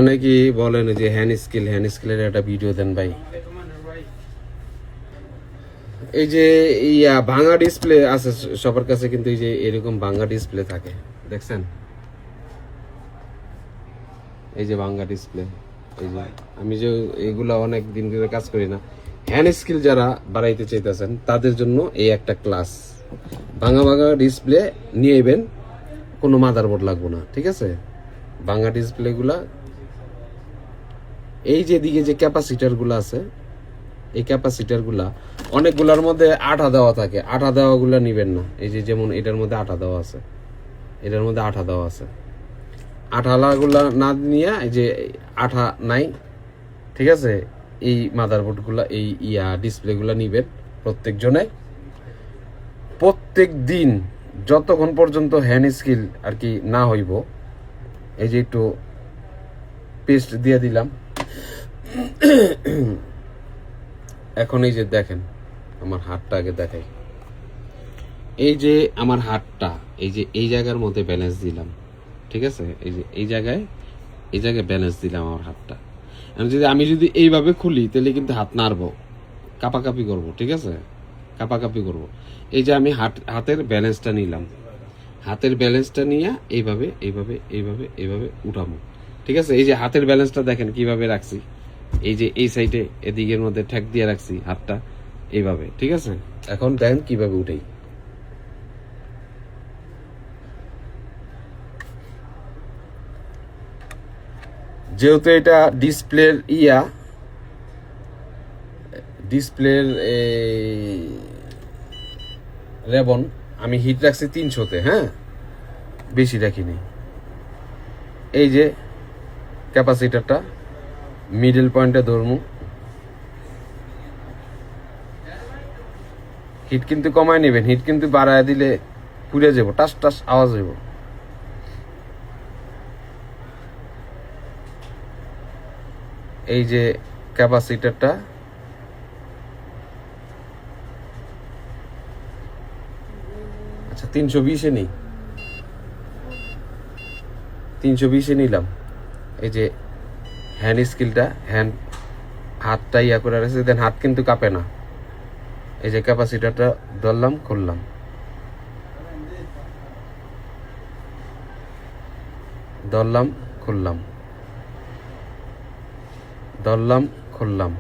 অনেকেই বলেন যে হ্যান্ড স্কিলের একটা ভিডিও দেন ভাই। এই যে ভাঙা ডিসপ্লে আছে সবার কাছে, কিন্তু এই যে এরকম ভাঙা ডিসপ্লে থাকে, দেখছেন? এই যে ভাঙা ডিসপ্লে, এই যে আমি যে এগুলা অনেক দিন ধরে কাজ করি না, হ্যান্ড স্কিল যারা বাড়াইতে চাইতেছেন তাদের জন্য এই একটা ক্লাস। ভাঙা ভাঙা ডিসপ্লে নিয়ে এবেন, কোনো মাদারবোর্ড লাগবে না, ঠিক আছে? ভাঙা ডিসপ্লেগুলা, এই যে দিকে যে ক্যাপাসিটারগুলো আছে, এই ক্যাপাসিটারগুলা অনেকগুলোর মধ্যে আঠা দেওয়া থাকে, আঠা দেওয়াগুলো নিবেন না। এই যে যেমন এটার মধ্যে আঠা দেওয়া আছে, এটার মধ্যে আঠা দেওয়া আছে, আঠালাগুলা না নিয়ে, এই যে আঠা নাই, ঠিক আছে? এই মাদারবোর্ডগুলা, এই ডিসপ্লেগুলা নিবেন প্রত্যেকজনে। প্রত্যেক দিন যতক্ষণ পর্যন্ত হ্যান্ড স্কিল আর কি না হইব, এই যে একটু পেস্ট দিয়ে দিলাম। এখন এই যে দেখেন আমার হাতটা, আগে দেখাই। এই যে আমার হাতটা, এই যে এই জায়গার মধ্যে ব্যালেন্স দিলাম, ঠিক আছে? এই যে এই জায়গায় ব্যালেন্স দিলাম আমার হাতটা। আমি যদি এইভাবে খুলি তাহলে কিন্তু হাত নাড়বো, কাপাকাপি করব, ঠিক আছে? কাপাকাপি করব। এই যে আমি হাতের ব্যালেন্সটা নিলাম, হাতের ব্যালেন্সটা নিয়ে এইভাবে এইভাবে এইভাবে এইভাবে উঠাবো, ঠিক আছে? এই যে হাতের ব্যালেন্সটা দেখেন কিভাবে রাখছি, এই যে এই সাইডে এদিকের মধ্যে ঠেক দিয়ে রাখছি হাতটা এইভাবে, ঠিক আছে? এখন দেখেন কিভাবে উঠাই। যেহেতু এটা ডিসপ্লের রেবন, আমি হিট রাখছি 300-তে, হ্যাঁ, বেশি রাখিনি। এই যে ক্যাপাসিটারটা মিডল পয়েন্টে ধরমু, হিট কিন্তু কমায় নেবেন, হিট কিন্তু বাড়ায় দিলে পুড়ে যাব, টাস টাস আওয়াজ হইব। এই যে ক্যাপাসিটারটা, আচ্ছা 320-এ নেই, 320-এ নিলাম। এই যে হ্যান্ড স্কিলটা, হাতটা করে রাখছে, দেন হাত কিন্তু কাঁপে না। এই যে ক্যাপাসিটারটা ধরলাম, খুললাম, ধরলাম, খুললাম, ধরলাম, খুললাম।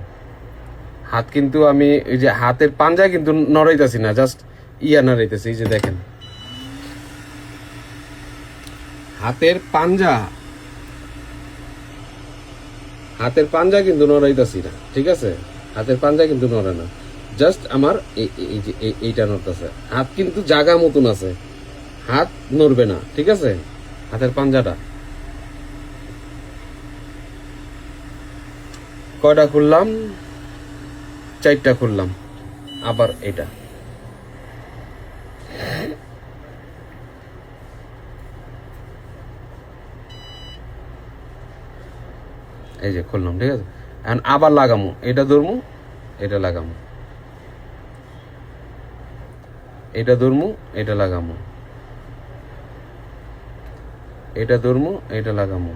হাত কিন্তু আমি এই যে হাতের পাঞ্জা কিন্তু নড়াইতেছি না, জাস্ট নড়াইতেছি। এই যে দেখেন হাতের পাঞ্জা কিন্তু নড়াইতেছি না, ঠিক আছে? হাতের পাঞ্জা কিন্তু নড়ে না, জাস্ট আমার এই যে এইটা নড়তেছে। হাত কিন্তু জায়গা মতন আছে, হাত নড়বে না, ঠিক আছে? হাতের পাঞ্জাটা কয়টা খুললাম? 4টা খুললাম। আবার এটা, এই যে খুললাম, ঠিক আছে? এখন আবার লাগামো, এটা ধরমু, এটা লাগামো, এটা ধরমু, এটা লাগামো, এটা ধরমু, এটা লাগামো,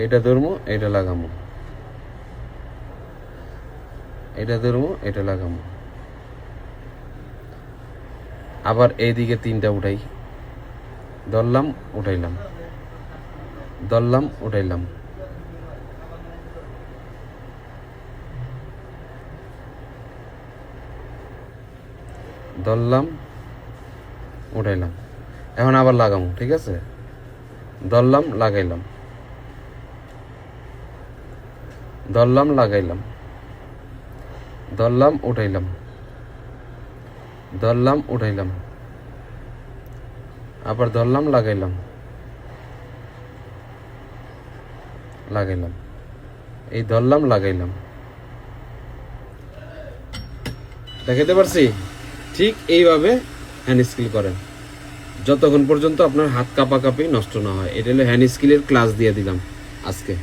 এটা ধরমু, এটা লাগামো, এটা ধরমু, এটা লাগামো। আবার এইদিকে 3টা উঠাই, ধরলাম, উঠাইলাম, ধরলাম, উঠাইলাম, ধরলাম, উঠাইলাম। এখন আবার লাগামো, ঠিক আছে? ধরলাম, লাগাইলাম, ধরলাম, লাগাইলাম, ধরলাম, উঠাইলাম, ধরলাম, উঠাইলাম, আবার ধরলাম, লাগাইলাম, লাগাইলাম, এই ধরলাম, লাগাইলাম। দেখাতে পারছি? ঠিক এইভাবে হ্যান্ড স্কিল করেন যতক্ষণ পর্যন্ত আপনার হাত কাঁপাকাঁপি নষ্ট না হয়। এটা হলো হ্যান্ড স্কিলের ক্লাস দিয়ে দিলাম আজকে।